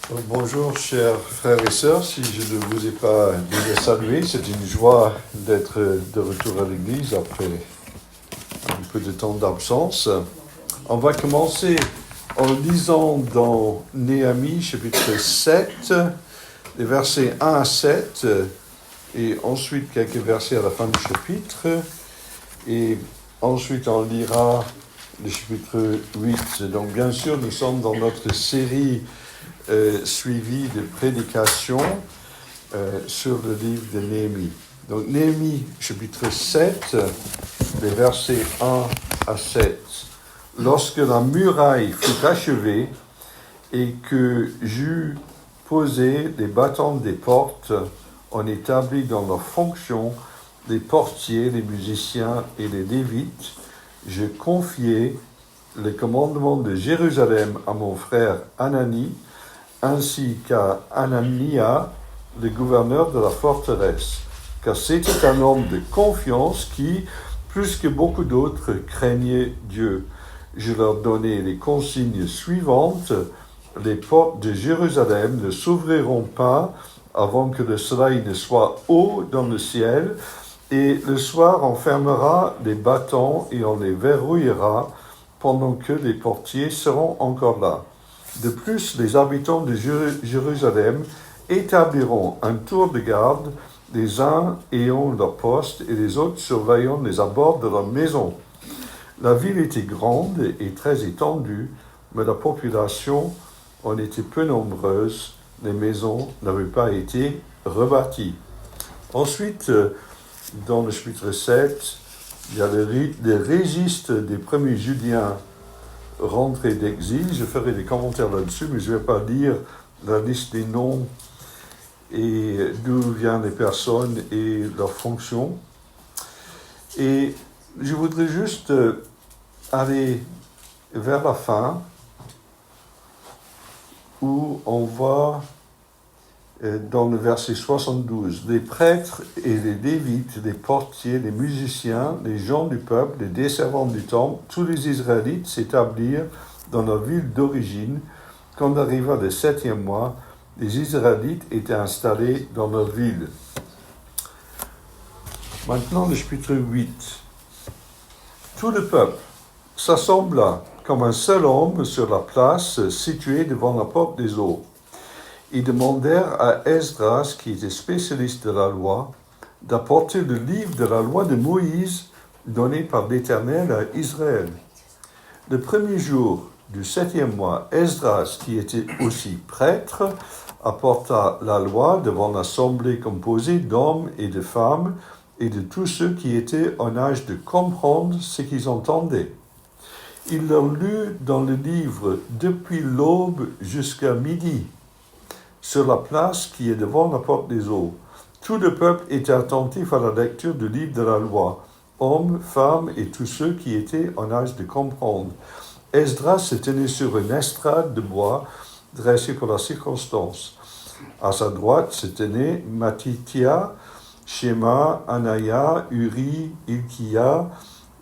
Bonjour chers frères et sœurs, si je ne vous ai pas déjà salué, c'est une joie d'être de retour à l'église après un peu de temps d'absence. On va commencer en lisant dans Néhémie chapitre 7, les versets 1 à 7, et ensuite quelques versets à la fin du chapitre, et ensuite on lira le chapitre 8. Donc bien sûr, nous sommes dans notre série suivi de prédications sur le livre de Néhémie. Donc Néhémie, chapitre 7, les versets 1 à 7. Lorsque la muraille fut achevée et que j'eus posé les battants des portes, on établit dans leur fonction les portiers, les musiciens et les lévites, je confiai le commandement de Jérusalem à mon frère Hanani, ainsi qu'à Anania, le gouverneur de la forteresse, car c'était un homme de confiance qui, plus que beaucoup d'autres, craignait Dieu. Je leur donnai les consignes suivantes. Les portes de Jérusalem ne s'ouvriront pas avant que le soleil ne soit haut dans le ciel, et le soir on fermera les battants et on les verrouillera pendant que les portiers seront encore là. De plus, les habitants de Jérusalem établiront un tour de garde, les uns ayant leur poste et les autres surveillant les abords de leur maison. La ville était grande et très étendue, mais la population en était peu nombreuse. Les maisons n'avaient pas été rebâties. Ensuite, dans le chapitre 7, il y a les registres des premiers Judiens rentrée d'exil. Je ferai des commentaires là-dessus, mais je ne vais pas lire la liste des noms et d'où viennent les personnes et leurs fonctions. Et je voudrais juste aller vers la fin où on voit dans le verset 72, les prêtres et les lévites, les portiers, les musiciens, les gens du peuple, les desservants du temple, tous les Israélites s'établirent dans leur ville d'origine. Quand arriva le 7e mois, les Israélites étaient installés dans leur ville. Maintenant, le chapitre 8. Tout le peuple s'assembla comme un seul homme sur la place située devant la porte des eaux. Ils demandèrent à Esdras, qui était spécialiste de la loi, d'apporter le livre de la loi de Moïse donné par l'Éternel à Israël. Le premier jour du 7e mois, Esdras, qui était aussi prêtre, apporta la loi devant l'assemblée composée d'hommes et de femmes et de tous ceux qui étaient en âge de comprendre ce qu'ils entendaient. Il leur lut dans le livre depuis l'aube jusqu'à midi, sur la place qui est devant la porte des eaux. Tout le peuple était attentif à la lecture du livre de la loi, hommes, femmes et tous ceux qui étaient en âge de comprendre. Esdras se tenait sur une estrade de bois dressée pour la circonstance. À sa droite se tenaient Matithia, Shema, Anaya, Uri, Ilkia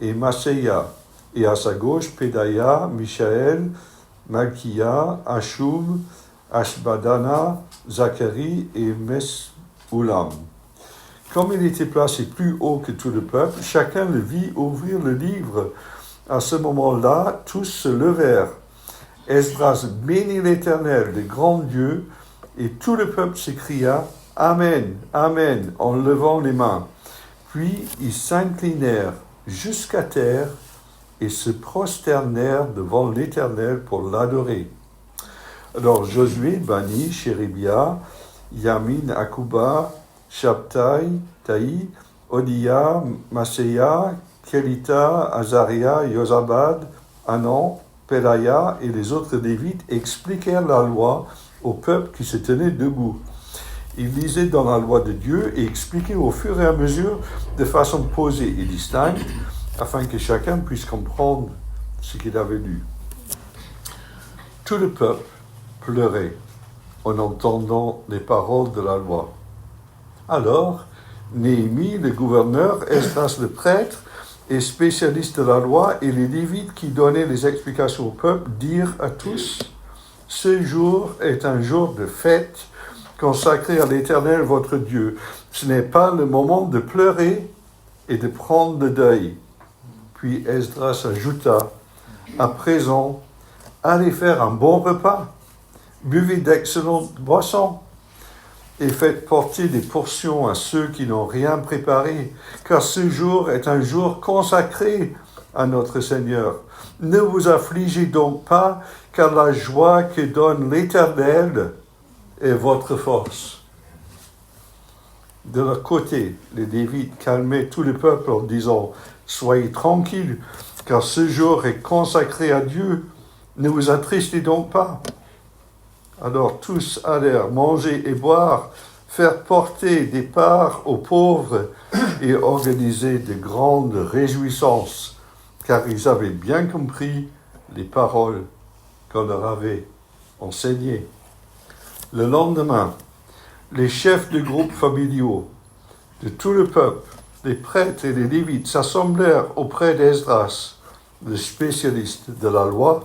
et Maseya. Et à sa gauche, Pédaïa, Michaël, Malkia, Ashub, Ashbadana, Zacharie et Mesoulam. Comme il était placé plus haut que tout le peuple, chacun le vit ouvrir le livre. À ce moment-là, tous se levèrent. Esdras bénit l'Éternel, le grand Dieu, et tout le peuple s'écria « Amen, Amen » en levant les mains. Puis ils s'inclinèrent jusqu'à terre et se prosternèrent devant l'Éternel pour l'adorer. Alors Josué, Bani, Chéribia, Yamin, Akuba, Shabtai, Taï, Odia, Maseya, Kelita, Azaria, Yozabad, Anan, Pelaya et les autres lévites expliquèrent la loi au peuple qui se tenait debout. Ils lisaient dans la loi de Dieu et expliquaient au fur et à mesure de façon posée et distincte afin que chacun puisse comprendre ce qu'il avait lu. Tout le peuple pleurait en entendant les paroles de la loi. Alors, Néhémie, le gouverneur, Esdras le prêtre et spécialiste de la loi, et les Lévites qui donnaient les explications au peuple dirent à tous « Ce jour est un jour de fête consacré à l'Éternel votre Dieu. Ce n'est pas le moment de pleurer et de prendre le deuil. Puis Esdras ajouta, à présent, allez faire un bon repas, buvez d'excellentes boissons et faites porter des portions à ceux qui n'ont rien préparé, car ce jour est un jour consacré à notre Seigneur. Ne vous affligez donc pas, car la joie que donne l'Éternel est votre force. De leur côté, les Lévites calmaient tout le peuple en disant, soyez tranquilles, car ce jour est consacré à Dieu. Ne vous attristez donc pas. Alors tous allèrent manger et boire, faire porter des parts aux pauvres et organiser de grandes réjouissances, car ils avaient bien compris les paroles qu'on leur avait enseignées. Le lendemain, les chefs de groupes familiaux de tout le peuple, les prêtres et les Lévites s'assemblèrent auprès d'Esdras, le spécialiste de la loi,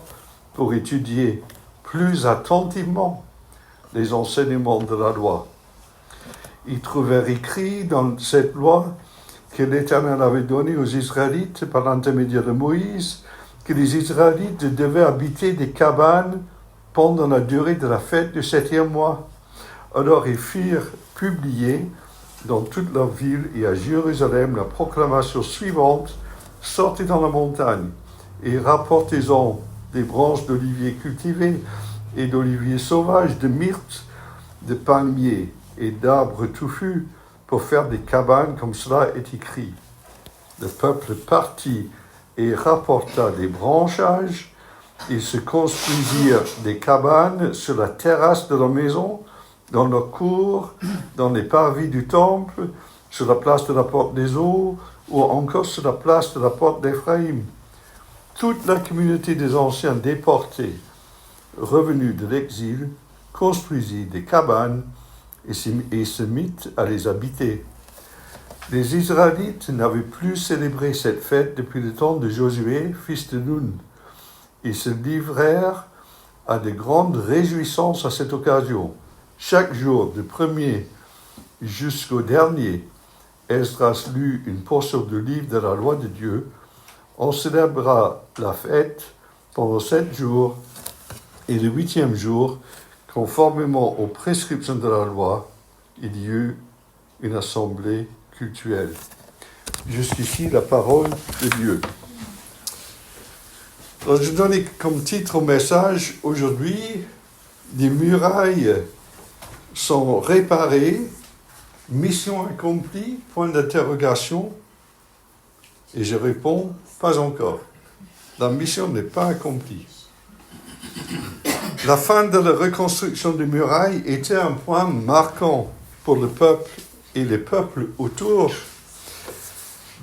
pour étudier plus attentivement les enseignements de la loi. Ils trouvèrent écrit dans cette loi que l'Éternel avait donnée aux Israélites par l'intermédiaire de Moïse, que les Israélites devaient habiter des cabanes pendant la durée de la fête du 7e mois. Alors ils firent publier dans toute leur ville et à Jérusalem la proclamation suivante, sortez dans la montagne et rapportez-en des branches d'olivier cultivées et d'oliviers sauvages, de myrtes, de palmiers et d'arbres touffus pour faire des cabanes comme cela est écrit. Le peuple partit et rapporta des branchages. Ils se construisirent des cabanes sur la terrasse de leur maison, dans leur cour, dans les parvis du temple, sur la place de la porte des eaux, ou encore sur la place de la porte d'Éphraïm. Toute la communauté des anciens déportés, revenus de l'exil, construisit des cabanes et se mit à les habiter. Les Israélites n'avaient plus célébré cette fête depuis le temps de Josué, fils de Nun. Ils se livrèrent à de grandes réjouissances à cette occasion. Chaque jour, du premier jusqu'au dernier, Esdras lut une portion du livre de la loi de Dieu. On célébra la fête pendant 7 jours, et le 8e jour, conformément aux prescriptions de la loi, il y eut une assemblée cultuelle. Jusqu'ici, la parole de Dieu. Alors, je donne comme titre au message aujourd'hui, les murailles sont réparées, mission accomplie, point d'interrogation, et je réponds, pas encore. La mission n'est pas accomplie. La fin de la reconstruction des murailles était un point marquant pour le peuple et les peuples autour.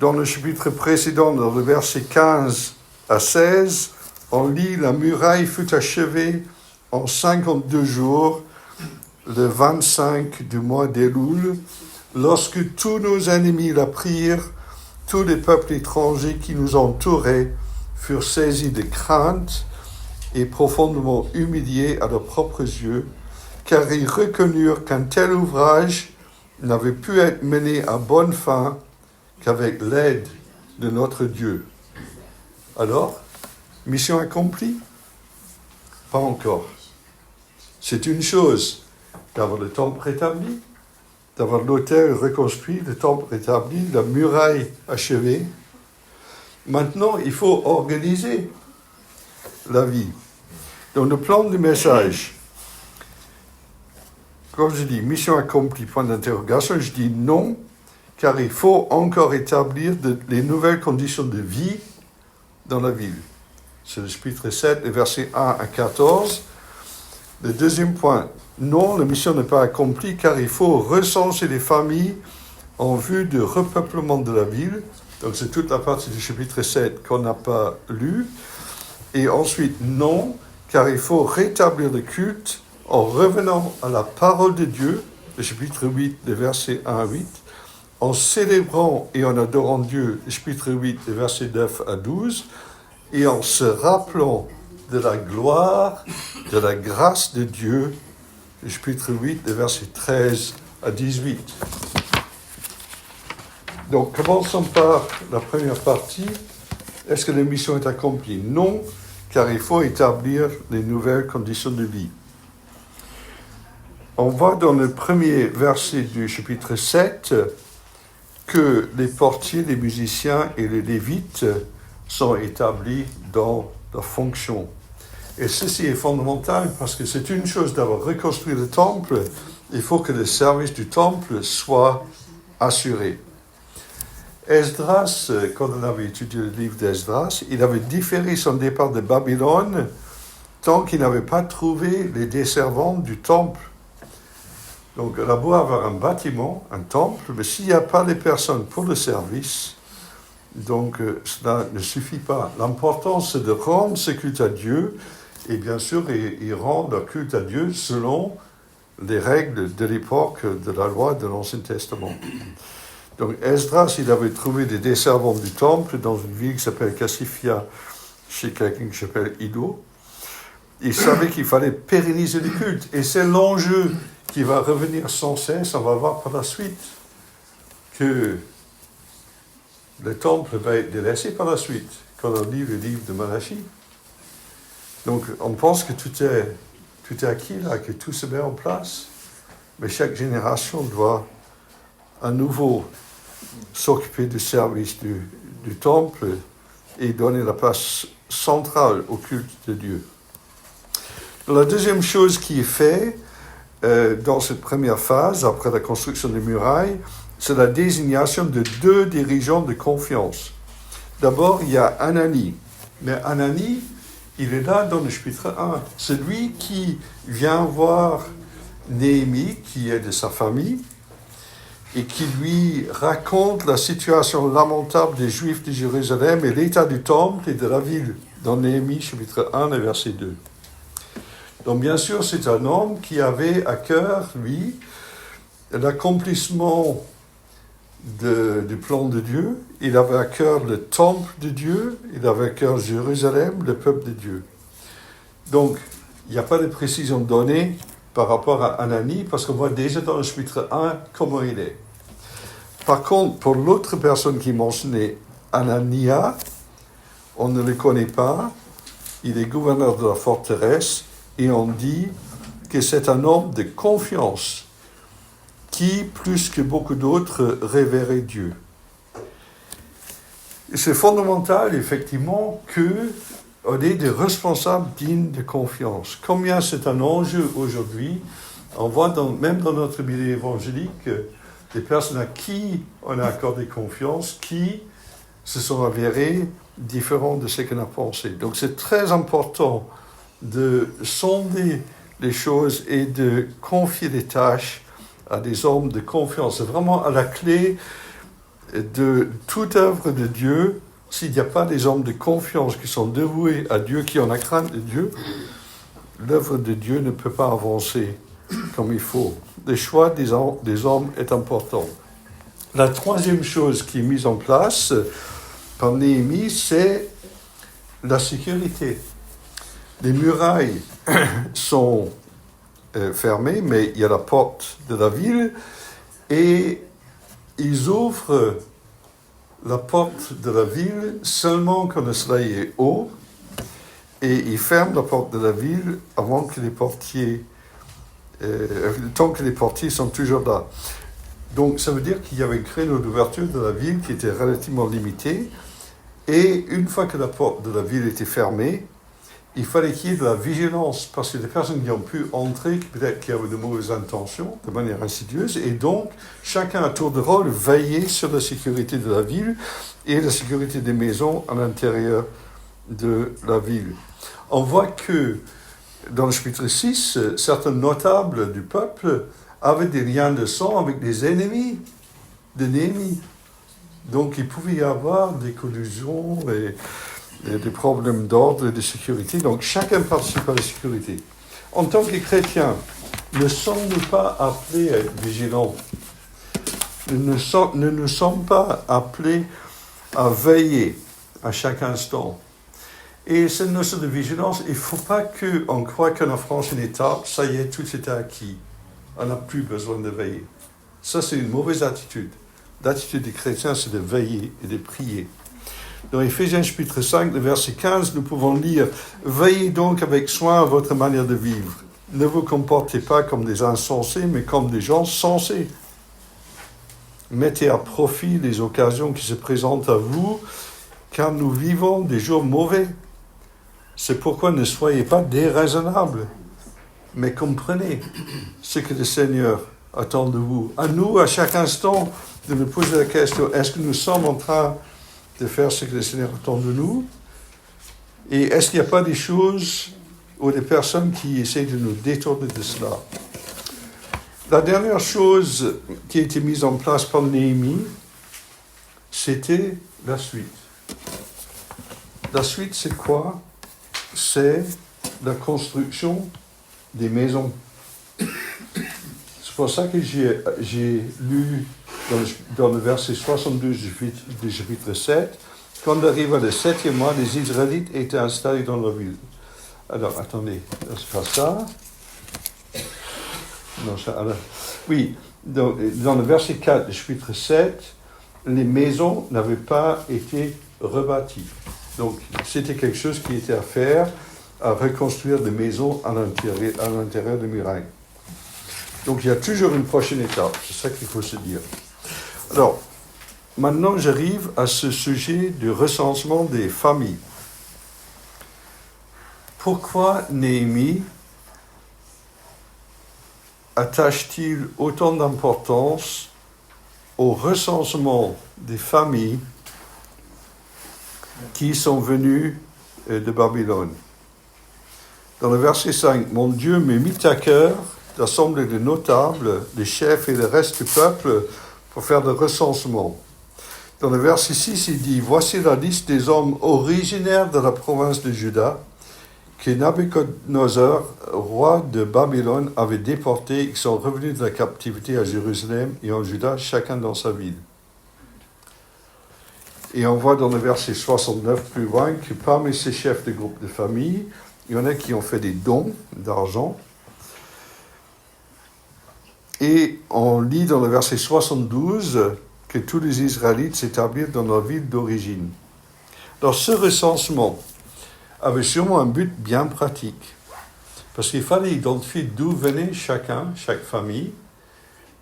Dans le chapitre précédent, dans le verset 15 à 16, on lit « La muraille fut achevée en 52 jours, le 25 du mois d'Éloul, lorsque tous nos ennemis la prirent, tous les peuples étrangers qui nous entouraient furent saisis de crainte et profondément humiliés à leurs propres yeux, car ils reconnurent qu'un tel ouvrage n'avait pu être mené à bonne fin qu'avec l'aide de notre Dieu. » Alors, mission accomplie? Pas encore. C'est une chose d'avoir le temple rétabli, d'avoir l'autel reconstruit, le temple rétabli, la muraille achevée. Maintenant, il faut organiser la vie. Dans le plan du message, quand je dis mission accomplie, point d'interrogation, je dis non, car il faut encore établir les nouvelles conditions de vie dans la ville. C'est le chapitre 7, les versets 1 à 14. Le deuxième point, non, la mission n'est pas accomplie, car il faut recenser les familles en vue du repeuplement de la ville. Donc c'est toute la partie du chapitre 7 qu'on n'a pas lue. Et ensuite, non, car il faut rétablir le culte en revenant à la parole de Dieu, le chapitre 8, les versets 1 à 8, en célébrant et en adorant Dieu, le chapitre 8, les versets 9 à 12, et en se rappelant de la gloire, de de la grâce de Dieu, le chapitre 8, les versets 13 à 18. Donc, commençons par la première partie. Est-ce que la mission est accomplie? Non, car il faut établir les nouvelles conditions de vie. On voit dans le premier verset du chapitre 7 que les portiers, les musiciens et les lévites sont établis dans leur fonction. Et ceci est fondamental parce que c'est une chose d'avoir reconstruit le temple, il faut que le service du temple soit assuré. Esdras, quand on avait étudié le livre d'Esdras, il avait différé son départ de Babylone tant qu'il n'avait pas trouvé les desservants du temple. Donc, on a beau avoir un bâtiment, un temple, mais s'il n'y a pas les personnes pour le service, donc cela ne suffit pas. L'important, c'est de rendre ce culte à Dieu, et bien sûr, ils rendent leur culte à Dieu selon les règles de l'époque de la loi de l'Ancien Testament. Donc, Esdras, il avait trouvé des desservants du temple dans une ville qui s'appelle Cassiphia, chez quelqu'un qui s'appelle Ido. Il savait qu'il fallait pérenniser le culte, et c'est l'enjeu qui va revenir sans cesse. On va voir par la suite que le temple va être délaissé par la suite, quand on lit le livre de Malachie. Donc, on pense que tout est acquis là, que tout se met en place, mais chaque génération doit à nouveau s'occuper du service du temple et donner la place centrale au culte de Dieu. La deuxième chose qui est faite dans cette première phase, après la construction des murailles, c'est la désignation de 2 dirigeants de confiance. D'abord, il y a Hanani. Mais Hanani, il est là dans le chapitre 1. C'est lui qui vient voir Néhémie, qui est de sa famille, et qui lui raconte la situation lamentable des Juifs de Jérusalem et l'état du temple et de la ville, dans Néhémie, chapitre 1, et verset 2. Donc, bien sûr, c'est un homme qui avait à cœur, lui, l'accomplissement du plan de Dieu. Il avait à cœur le temple de Dieu. Il avait à cœur Jérusalem, le peuple de Dieu. Donc, il n'y a pas de précision donnée par rapport à Hanani, parce qu'on voit déjà dans le chapitre 1 comment il est. Par contre, pour l'autre personne qui mentionnait Hanania, on ne le connaît pas. Il est gouverneur de la forteresse. Et on dit que c'est un homme de confiance qui, plus que beaucoup d'autres, révérait Dieu. Et c'est fondamental, effectivement, qu'on ait des responsables dignes de confiance. Combien c'est un enjeu aujourd'hui. On voit même dans notre milieu évangélique des personnes à qui on a accordé confiance, qui se sont avérées différentes de ce qu'on a pensé. Donc c'est très important de sonder les choses et de confier des tâches à des hommes de confiance. C'est vraiment à la clé de toute œuvre de Dieu. S'il n'y a pas des hommes de confiance qui sont dévoués à Dieu, qui ont la crainte de Dieu, l'œuvre de Dieu ne peut pas avancer comme il faut. Le choix des hommes est important. La troisième chose qui est mise en place par Néhémie, c'est la sécurité. Les murailles sont fermées, mais il y a la porte de la ville et ils ouvrent la porte de la ville seulement quand le soleil est haut et ils ferment la porte de la ville avant que les portiers, tant que les portiers sont toujours là. Donc ça veut dire qu'il y avait un créneau d'ouverture de la ville qui était relativement limité et une fois que la porte de la ville était fermée, il fallait qu'il y ait de la vigilance, parce que des personnes qui ont pu entrer, peut-être qui avaient de mauvaises intentions, de manière insidieuse, et donc, chacun à tour de rôle veillait sur la sécurité de la ville et la sécurité des maisons à l'intérieur de la ville. On voit que, dans le chapitre 6, certains notables du peuple avaient des liens de sang avec des ennemis de Néhémie. Donc, il pouvait y avoir des collusions et des problèmes d'ordre et de sécurité. Donc, chacun participe à la sécurité. En tant que chrétiens, ne sommes-nous pas appelés à être vigilants? Nous ne sommes pas appelés à veiller à chaque instant. Et cette notion de vigilance, il ne faut pas qu'on croie qu'on franchi une étape, ça y est, tout est acquis. On n'a plus besoin de veiller. Ça, c'est une mauvaise attitude. L'attitude des chrétiens, c'est de veiller et de prier. Dans Éphésiens chapitre 5, le verset 15, nous pouvons lire « Veillez donc avec soin à votre manière de vivre. Ne vous comportez pas comme des insensés, mais comme des gens sensés. Mettez à profit les occasions qui se présentent à vous, car nous vivons des jours mauvais. C'est pourquoi ne soyez pas déraisonnables, mais comprenez ce que le Seigneur attend de vous. À nous, à chaque instant, de nous poser la question, est-ce que nous sommes en train de faire ce que le Seigneur attend de nous? Et est-ce qu'il n'y a pas des choses ou des personnes qui essaient de nous détourner de cela? La dernière chose qui a été mise en place par Néhémie, c'était la suite. La suite, c'est quoi? C'est la construction des maisons. C'est pour ça que j'ai lu dans le verset 72 du chapitre 7, quand arrive le 7e mois, les Israélites étaient installés dans leur ville. Alors, attendez, c'est pas ça. Non, ça, alors, oui, dans le verset 4 du chapitre 7, les maisons n'avaient pas été rebâties. Donc, c'était quelque chose qui était à faire, à reconstruire des maisons à l'intérieur des murailles. Donc, il y a toujours une prochaine étape, c'est ça qu'il faut se dire. Alors, maintenant, j'arrive à ce sujet du recensement des familles. Pourquoi Néhémie attache-t-il autant d'importance au recensement des familles qui sont venues de Babylone? Dans le verset 5, « Mon Dieu me mit à cœur d'assembler les notables, les chefs et le reste du peuple pour faire le recensement. » Dans le verset 6, il dit, « Voici la liste des hommes originaires de la province de Juda que Nabuchodonosor, roi de Babylone, avait déportés et qui sont revenus de la captivité à Jérusalem et en Juda, chacun dans sa ville. » Et on voit dans le verset 69 plus loin que parmi ces chefs de groupe de famille, il y en a qui ont fait des dons d'argent. Et on lit dans le verset 72 que tous les Israélites s'établissent dans leur ville d'origine. Alors ce recensement avait sûrement un but bien pratique, parce qu'il fallait identifier d'où venait chaque famille,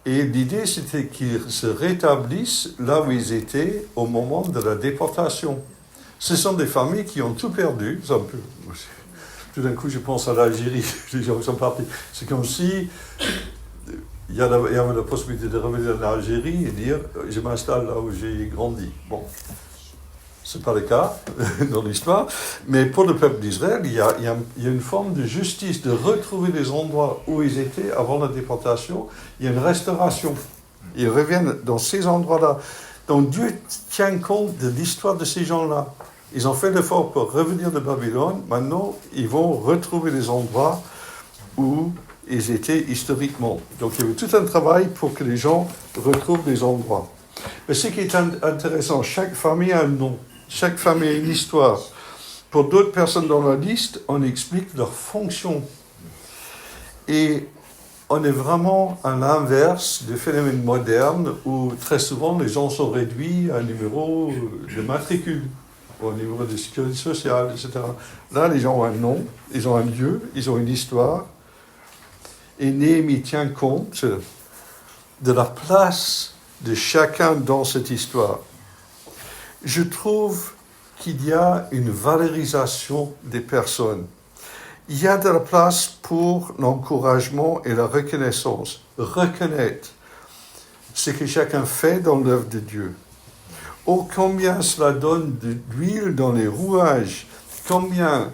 et l'idée c'était qu'ils se rétablissent là où ils étaient au moment de la déportation. Ce sont des familles qui ont tout perdu. Tout d'un coup, je pense à l'Algérie, les gens sont partis. C'est comme si il y avait la possibilité de revenir en Algérie et dire « je m'installe là où j'ai grandi ». Bon, ce n'est pas le cas dans l'histoire, mais pour le peuple d'Israël, il y a une forme de justice, de retrouver les endroits où ils étaient avant la déportation. Il y a une restauration. Ils reviennent dans ces endroits-là. Donc Dieu tient compte de l'histoire de ces gens-là. Ils ont fait l'effort pour revenir de Babylone. Maintenant, ils vont retrouver les endroits où ils étaient historiquement. Donc, il y avait tout un travail pour que les gens retrouvent les endroits. Mais ce qui est intéressant, chaque famille a un nom. Chaque famille a une histoire. Pour d'autres personnes dans la liste, on explique leur fonction. Et on est vraiment à l'inverse du phénomène moderne où très souvent les gens sont réduits à un numéro de matricule, au niveau de sécurité sociale, etc. Là, les gens ont un nom, ils ont un lieu, ils ont une histoire. Et Néhémie tient compte de la place de chacun dans cette histoire. Je trouve qu'il y a une valorisation des personnes. Il y a de la place pour l'encouragement et la reconnaissance. Reconnaître ce que chacun fait dans l'œuvre de Dieu. Oh, combien cela donne de l'huile dans les rouages, combien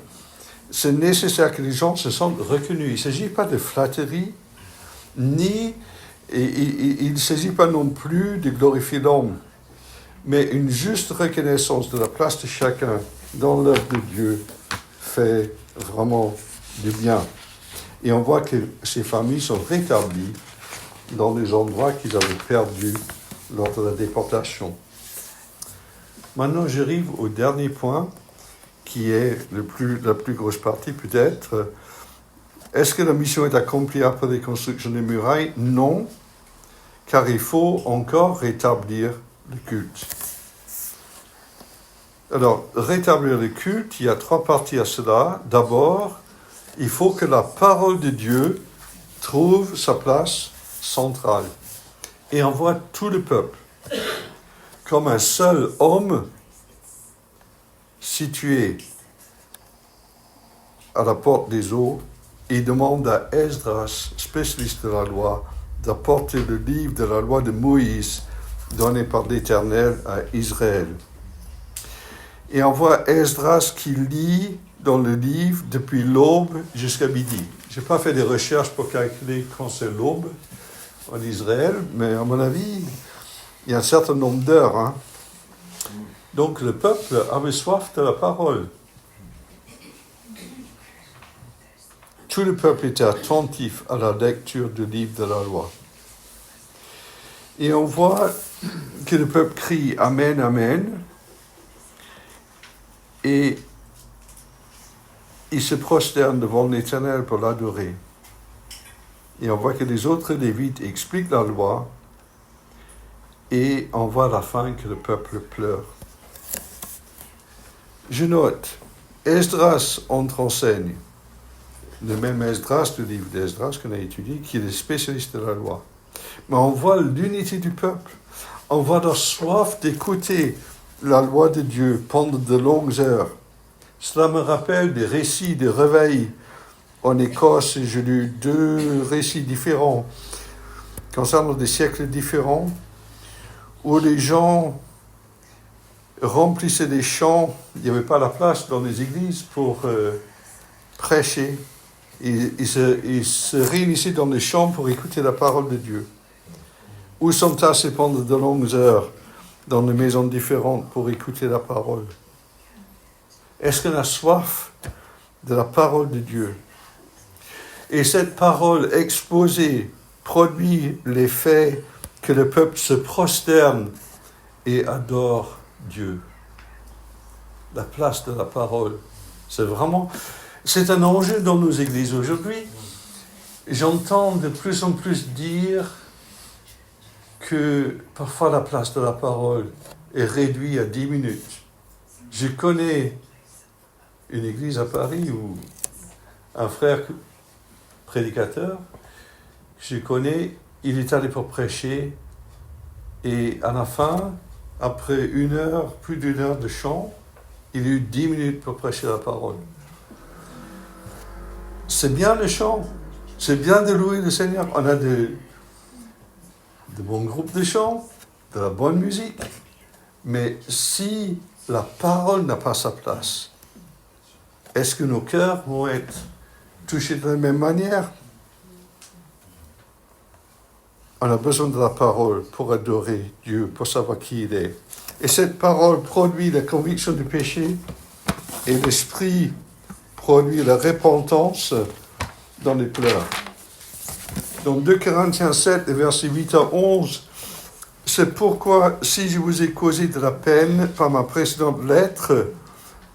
c'est nécessaire que les gens se sentent reconnus. Il ne s'agit pas de flatterie, ni, et il ne s'agit pas non plus de glorifier l'homme, mais une juste reconnaissance de la place de chacun dans l'œuvre de Dieu fait vraiment du bien. Et on voit que ces familles sont rétablies dans les endroits qu'ils avaient perdus lors de la déportation. Maintenant, j'arrive au dernier point, qui est la plus grosse partie peut-être. Est-ce que la mission est accomplie après les constructions des murailles? Non, car il faut encore rétablir le culte. Alors, rétablir le culte, il y a 3 parties à cela. D'abord, il faut que la parole de Dieu trouve sa place centrale. Et on voit tout le peuple comme un seul homme situé à la porte des eaux. Il demande à Esdras, spécialiste de la loi, d'apporter le livre de la loi de Moïse donné par l'Éternel à Israël. Et on voit Esdras qui lit dans le livre depuis l'aube jusqu'à midi. Je n'ai pas fait des recherches pour calculer quand c'est l'aube en Israël, mais à mon avis, il y a un certain nombre d'heures. Hein. Donc le peuple avait soif de la parole. Tout le peuple était attentif à la lecture du livre de la loi. Et on voit que le peuple crie « Amen, Amen ». Et il se prosterne devant l'Éternel pour l'adorer. Et on voit que les autres Lévites expliquent la loi. Et on voit à la fin que le peuple pleure. Je note, Esdras entre en scène. Le même Esdras du livre d'Esdras qu'on a étudié, qui est le spécialiste de la loi. Mais on voit l'unité du peuple. On voit leur soif d'écouter la loi de Dieu pendant de longues heures. Cela me rappelle des récits de réveil en Écosse. J'ai lu 2 récits différents concernant des siècles différents où les gens remplissaient des champs. Il n'y avait pas la place dans les églises pour prêcher. Ils se réunissaient dans les champs pour écouter la parole de Dieu. Ou s'entassaient pendant de longues heures dans des maisons différentes pour écouter la parole. Est-ce qu'on a soif de la parole de Dieu? Et cette parole exposée produit l'effet que le peuple se prosterne et adore Dieu. La place de la parole, c'est un enjeu dans nos églises aujourd'hui. J'entends de plus en plus dire que parfois la place de la parole est réduite à 10 minutes. Je connais une église à Paris où un frère prédicateur, je connais, il est allé pour prêcher et à la fin, après plus d'une heure de chant, il a eu 10 minutes pour prêcher la parole. C'est bien le chant, c'est bien de louer le Seigneur. On a de bons groupes de chant, de la bonne musique. Mais si la parole n'a pas sa place, est-ce que nos cœurs vont être touchés de la même manière? On a besoin de la parole pour adorer Dieu, pour savoir qui il est. Et cette parole produit la conviction du péché et l'esprit produit la repentance dans les pleurs. Dans 2 Corinthiens 7, versets 8 à 11, c'est pourquoi, si je vous ai causé de la peine par ma précédente lettre,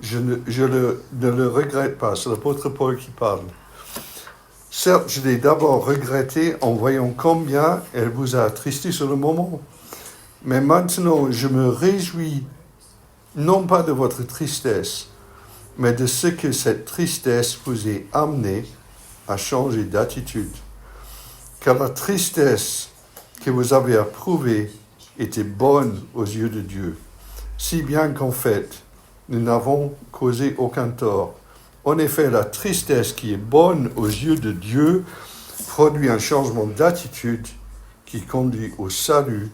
je ne le regrette pas. C'est l'apôtre Paul qui parle. Certes, je l'ai d'abord regretté en voyant combien elle vous a attristé sur le moment. Mais maintenant, je me réjouis non pas de votre tristesse, mais de ce que cette tristesse vous ait amené à changer d'attitude. Car la tristesse que vous avez approuvée était bonne aux yeux de Dieu, si bien qu'en fait, nous n'avons causé aucun tort. En effet, la tristesse qui est bonne aux yeux de Dieu produit un changement d'attitude qui conduit au salut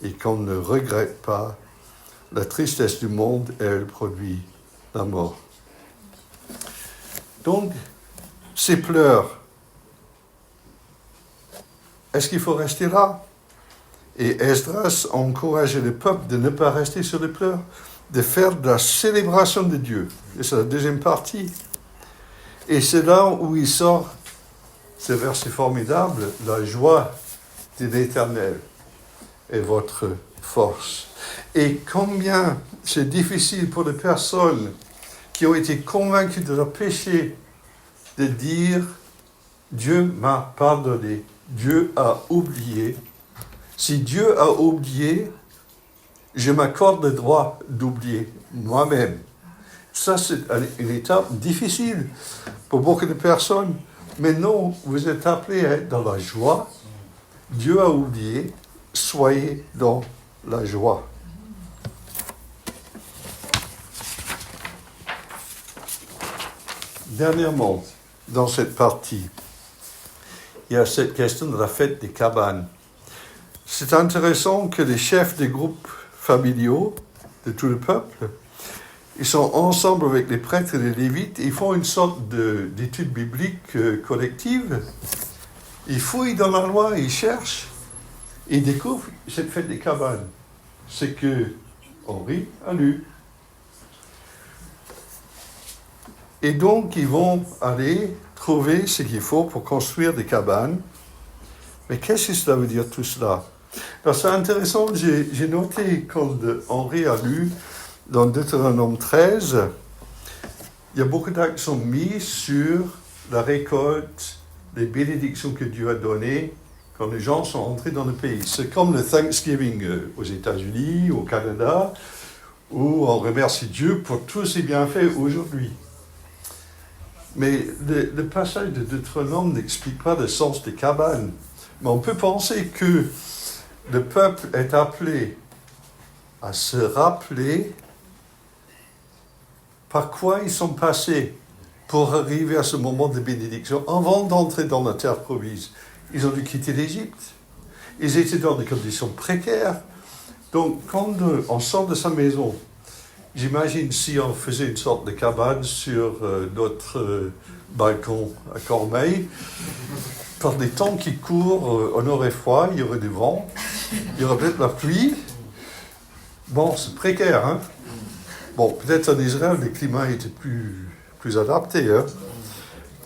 et qu'on ne regrette pas. La tristesse du monde, elle, produit la mort. Donc, ces pleurs, est-ce qu'il faut rester là? Et Esdras encourageait le peuple de ne pas rester sur les pleurs, de faire de la célébration de Dieu. Et c'est la deuxième partie. Et c'est là où il sort ce verset formidable, la joie de l'Éternel est votre force. Et combien c'est difficile pour les personnes qui ont été convaincus de leur péché, de dire « Dieu m'a pardonné, Dieu a oublié. Si Dieu a oublié, je m'accorde le droit d'oublier moi-même. » Ça, c'est une étape difficile pour beaucoup de personnes. Mais non, vous êtes appelés à être dans la joie. Dieu a oublié, soyez dans la joie. Dernièrement, dans cette partie, il y a cette question de la fête des cabanes. C'est intéressant que les chefs des groupes familiaux de tout le peuple, ils sont ensemble avec les prêtres et les lévites, ils font une sorte d'étude biblique collective. Ils fouillent dans la loi, ils cherchent, et ils découvrent cette fête des cabanes. C'est que Henri a lu. Et donc, ils vont aller trouver ce qu'il faut pour construire des cabanes. Mais qu'est-ce que cela veut dire tout cela? Alors, c'est intéressant, j'ai noté quand Henri a lu dans Deutéronome 13, il y a beaucoup d'accents mis sur la récolte, les bénédictions que Dieu a données quand les gens sont entrés dans le pays. C'est comme le Thanksgiving aux États-Unis, au Canada, où on remercie Dieu pour tous ses bienfaits aujourd'hui. Mais le passage de Deutéronome n'explique pas le sens des cabanes. Mais on peut penser que le peuple est appelé à se rappeler par quoi ils sont passés pour arriver à ce moment de bénédiction. Avant d'entrer dans la terre promise, ils ont dû quitter l'Égypte. Ils étaient dans des conditions précaires. Donc, quand on sort de sa maison, j'imagine si on faisait une sorte de cabane sur notre balcon à Cormeilles, par des temps qui courent, on aurait froid, il y aurait du vent, il y aurait peut-être la pluie. Bon, c'est précaire, hein? Bon, peut-être en Israël, le climat était plus adapté, hein?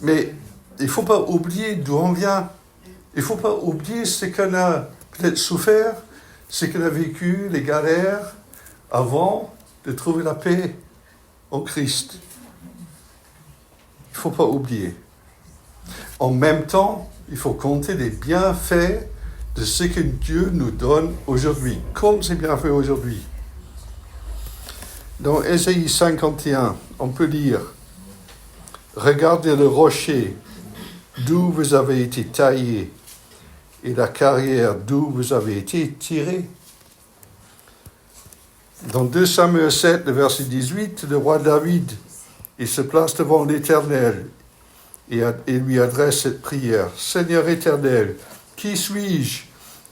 Mais il ne faut pas oublier d'où on vient. Il ne faut pas oublier ce qu'on a peut-être souffert, ce qu'on a vécu, les galères, avant de trouver la paix en Christ. Il ne faut pas oublier. En même temps, il faut compter les bienfaits de ce que Dieu nous donne aujourd'hui. Compte ces bienfaits aujourd'hui. Dans Ésaïe 51, on peut lire « Regardez le rocher d'où vous avez été taillé et la carrière d'où vous avez été tiré. » Dans 2 Samuel 7, le verset 18, le roi David, il se place devant l'Éternel et lui adresse cette prière. « Seigneur éternel, qui suis-je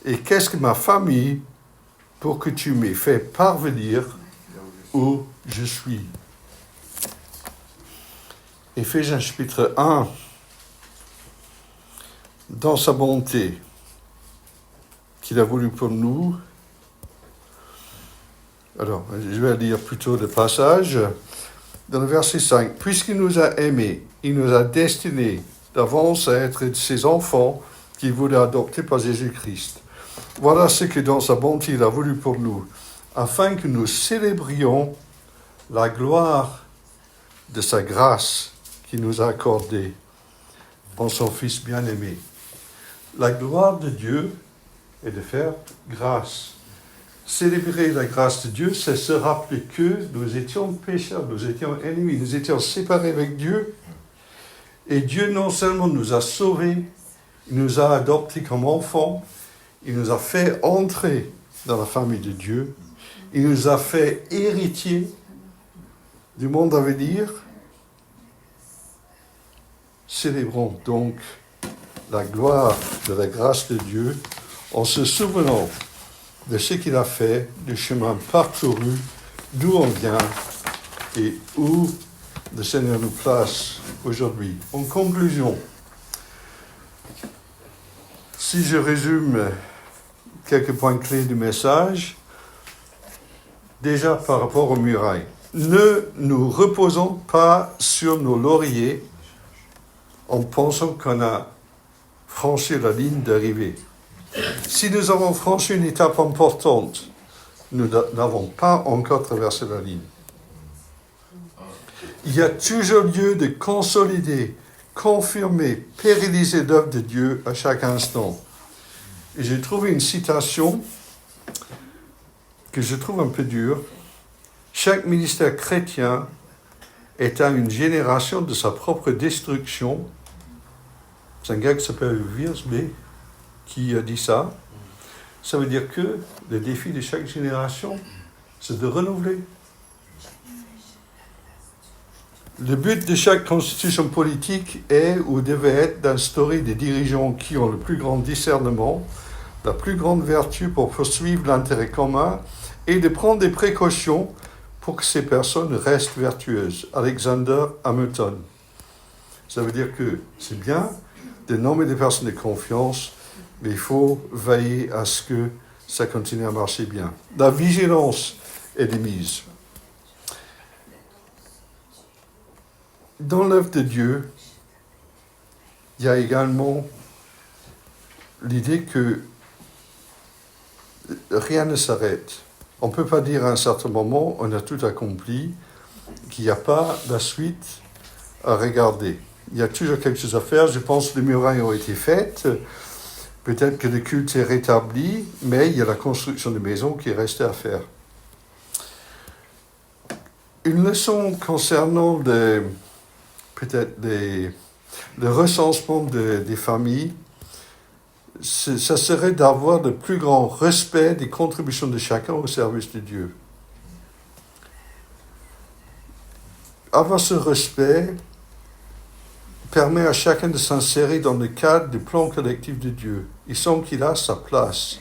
et qu'est-ce que ma famille pour que tu m'aies fait parvenir où je suis ?» Éphésiens chapitre 1, dans sa bonté qu'il a voulu pour nous. Alors, je vais lire plutôt le passage. Dans le verset 5, « Puisqu'il nous a aimés, il nous a destinés d'avance à être ses enfants qu'il voulait adopter par Jésus-Christ. Voilà ce que dans sa bonté il a voulu pour nous, afin que nous célébrions la gloire de sa grâce qu'il nous a accordée en son Fils bien-aimé. » La gloire de Dieu est de faire grâce. Célébrer la grâce de Dieu, c'est se rappeler que nous étions pécheurs, nous étions ennemis, nous étions séparés avec Dieu. Et Dieu non seulement nous a sauvés, il nous a adoptés comme enfants, il nous a fait entrer dans la famille de Dieu, il nous a fait héritiers du monde à venir. Célébrons donc la gloire de la grâce de Dieu en se souvenant de ce qu'il a fait, du chemin parcouru, d'où on vient et où le Seigneur nous place aujourd'hui. En conclusion, si je résume quelques points clés du message, déjà par rapport aux murailles, ne nous reposons pas sur nos lauriers en pensant qu'on a franchi la ligne d'arrivée. Si nous avons franchi une étape importante, nous n'avons pas encore traversé la ligne. Il y a toujours lieu de consolider, confirmer, pérenniser l'œuvre de Dieu à chaque instant. Et j'ai trouvé une citation que je trouve un peu dure. Chaque ministère chrétien est à une génération de sa propre destruction. C'est un gars qui s'appelle Wiersbe qui a dit ça. Ça veut dire que le défi de chaque génération, c'est de renouveler. Le but de chaque constitution politique est ou devait être d'instaurer des dirigeants qui ont le plus grand discernement, la plus grande vertu pour poursuivre l'intérêt commun et de prendre des précautions pour que ces personnes restent vertueuses. Alexander Hamilton. Ça veut dire que c'est bien de nommer des personnes de confiance, mais il faut veiller à ce que ça continue à marcher bien. La vigilance est de mise. Dans l'œuvre de Dieu, il y a également l'idée que rien ne s'arrête. On ne peut pas dire à un certain moment, on a tout accompli, qu'il n'y a pas la suite à regarder. Il y a toujours quelque chose à faire. Je pense que les murailles ont été faites. Peut-être que le culte est rétabli, mais il y a la construction de maisons qui est restée à faire. Une leçon concernant peut-être le recensement des familles, ça serait d'avoir le plus grand respect des contributions de chacun au service de Dieu. Avoir ce respect permet à chacun de s'insérer dans le cadre du plan collectif de Dieu. Il semble qu'il a sa place.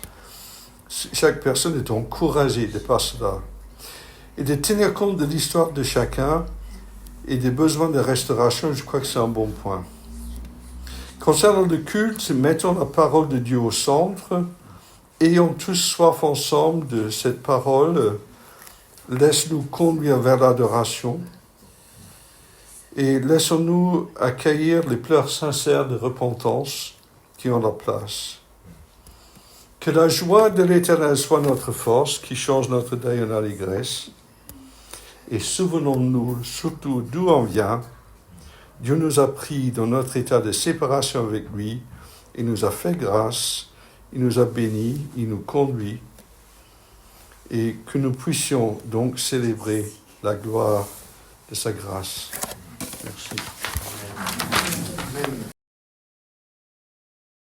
Chaque personne est encouragée de par cela. Et de tenir compte de l'histoire de chacun et des besoins de restauration, je crois que c'est un bon point. Concernant le culte, mettons la parole de Dieu au centre. Ayons tous soif ensemble de cette parole. Laisse-nous conduire vers l'adoration. Et laissons-nous accueillir les pleurs sincères de repentance qui ont leur place. Que la joie de l'Éternel soit notre force, qui change notre deuil en allégresse. Et souvenons-nous surtout d'où on vient. Dieu nous a pris dans notre état de séparation avec lui. Il nous a fait grâce. Il nous a bénis. Il nous conduit. Et que nous puissions donc célébrer la gloire de sa grâce. Merci.